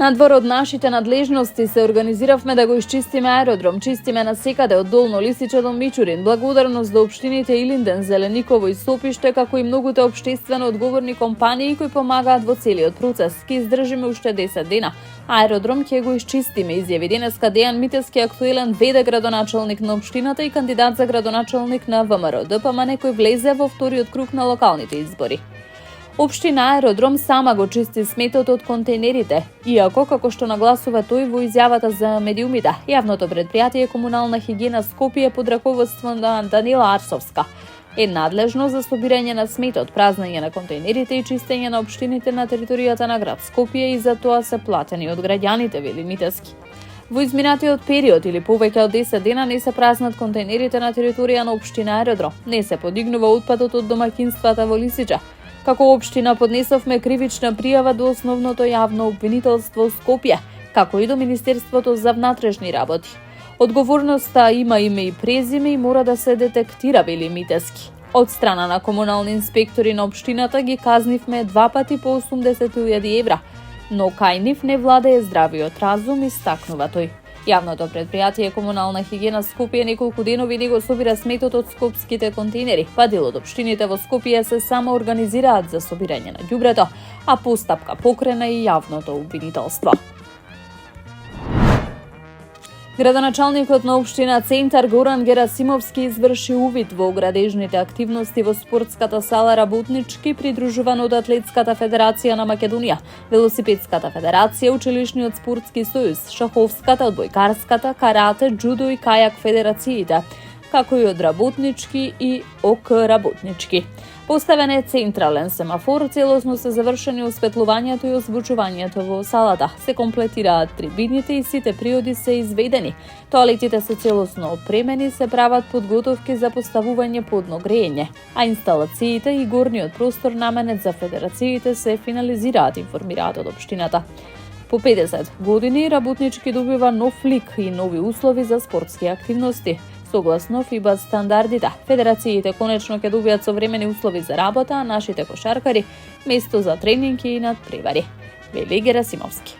Надвор од нашите надлежности се организиравме да го исчистиме аеродром, чистиме насекаде од Долно Лисиче до Мичурин. Благодарност до општините Илинден, Зелениково и Сопиште, како и многуте општествено одговорни компании кои помагаат во целиот процес. Ке издржиме уште 10 дена. Аеродром ќе го исчистиме, изјави денеска Дејан Митевски, актуелен ВД градоначалник на општината и кандидат за градоначалник на ВМРО ДПМН, кој влезе во вториот круг на локалните избори. Општина Аеродром сама го чисти сметот од контейнерите, иако, како што нагласува тој во изјавата за медиумите, јавното предпријатие Комунална хигиена Скопје под раководство на Данила Арсовска е надлежно за собирање на сметот, празнење на контейнерите и чистење на општините на територијата на град Скопје и за тоа се платени од граѓаните, вели Митевски. Во изминатиот период или повеќе од 10 дена не се празнат контейнерите на територија на општина Аеродром, не се подигнува отпадот од домаќинствата во Лисича. Како општина поднесовме кривична пријава до Основното јавно обвинителство Скопје, како и до Министерството за внатрешни работи. Одговорноста има име и презиме и мора да се детектира, вели Митевски. Од страна на комунални инспектори на општината ги казнивме 2 пати по 80.000 евра, но кај нив не владее здравиот разум, истакнува тој. Јавното предпријатие Комунална хигиена Скопје неколку денови не го собира сметот од скопските контейнери, па дел од општините во Скопје се само организираат за собирање на ѓубрето, а постапка покрена и јавното обвинителство. Градоначалникот на општина Центар Горан Герасимовски изврши увид во градежните активности во спортската сала Работнички, придружуван од Атлетската федерација на Македонија, Велосипедската федерација, Училишниот спортски сојуз, Шаховската, одбојкарската, карате, џудо и кајак федерациите, како и од Работнички и ОК Работнички. Поставен е централен семафор, целосно се завршени осветлувањето и озвучувањето во салата. Се комплетираат трибините и сите приоди се изведени. Тоалетите се целосно опремени, се прават подготовки за поставување подно грејење, а инсталациите и горниот простор наменет за федерациите се финализираат, информираат од општината. По 50 години Работнички добива нов лик и нови услови за спортски активности. Согласно ФИБА стандардите, федерациите конечно ќе добијат современи услови за работа, а нашите кошаркари место за тренинги и надпревари, вели Герасимовски.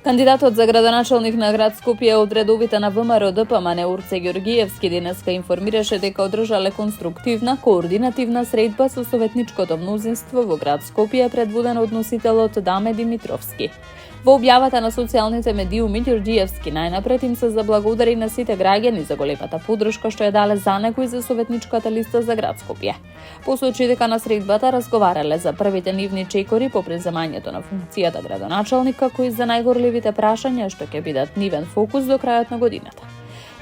Кандидатот за градоначалник на град Скопје од редовите на ВМРО ДПМН Урце Ѓоргиевски денеска информираше дека одржале конструктивна, координативна средба со советничкото мнозинство во град Скопје предводено од носителот Даме Димитровски. Во објавата на социјалните медиуми Ѓоргиевски најнапред им се заблагодари на сите граѓани за големата поддршка што ја дале за него и за советничката листа за град Скопје. Посочи дека на средбата разговарале за првите нивни чекори по преземањето на функцијата градоначалник, како и за најгорливите прашања што ќе бидат нивен фокус до крајот на годината.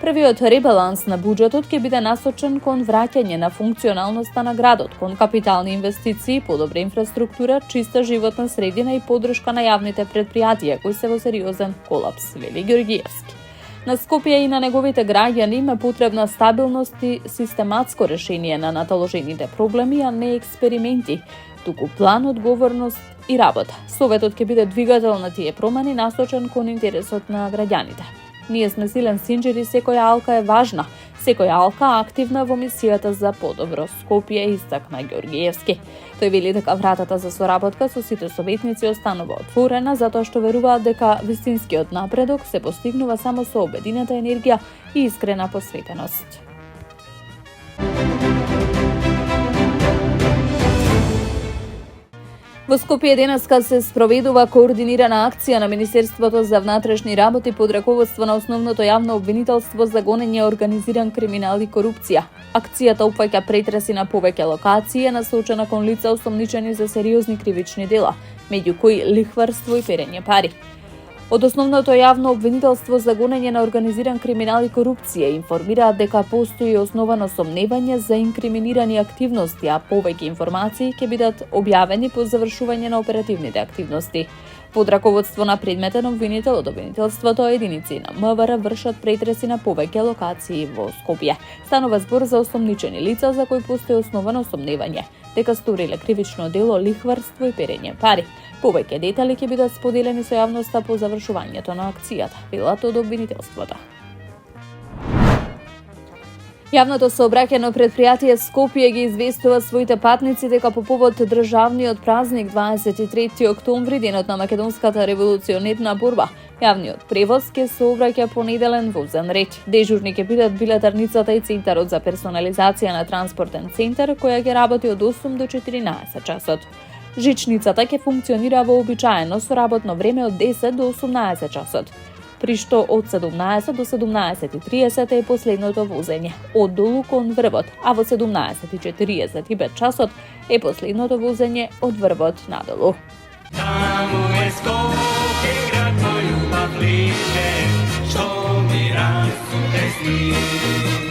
Првиот ребаланс на буџетот ќе биде насочен кон враќање на функционалноста на градот, кон капитални инвестиции, подобра инфраструктура, чиста животна средина и поддршка на јавните предпријатија кои се во сериозен колапс, вели Ѓоргиевски. На Скопје и на неговите граѓани има потребна стабилност и систематско решение на наталожените проблеми, а не експерименти, туку план, одговорност и работа. Советот ќе биде двигател на тие промени насочен кон интересот на граѓаните. Ние сме силен синџир и секоја алка е важна. Секоја алка активна во мисијата за подобро Скопје, истакна Ѓоргиевски. Тој вели дека вратата за соработка со сите советници останува отворена, затоа што веруваат дека вистинскиот напредок се постигнува само со обединета енергија и искрена посветеност. Во Скопје денеска се спроведува координирана акција на Министерството за внатрешни работи под раководство на Основното јавно обвинителство за гонење организиран криминал и корупција. Акцијата опфаќа претреси на повеќе локации, насочена кон лица осомничени за сериозни кривични дела, меѓу кои лихварство и перење пари. Од Основното јавно обвинителство за гонење на организиран криминал и корупција информираат дека постои основано сомневање за инкриминирани активности, а повеќе информации ќе бидат објавени по завршување на оперативните активности. Под раководство на предметен обвинител од обвинителството, единици на МВР вршат претреси на повеќе локации во Скопје. Станува збор за осомничени лица за кои постои основано сомневање дека сториле кривично дело лихварство и перење пари. Повеќе детали ќе бидат споделени со јавноста по завршувањето на акцијата, велат од обвинителството. Јавното сообраќајно предпријатие Скопје ги известува своите патници дека по повод државниот празник 23 октомври, денот на македонската револуционерна борба, јавниот превоз ќе сообраќа понеделен во узен ред. Дежурни ќе бидат билетарницата и центарот за персонализација на транспортен центар, која ќе работи од 8 до 14 часот. Жичницата ќе функционира вообичаено со работно време од 10 до 18 часот, при што од 17 до 17:30 е последното возење оддолу кон врвот, а во 17:45 часот е последното возење од врвот надолу. Таму е Скопје, град мој убав лише, што ми расте сни.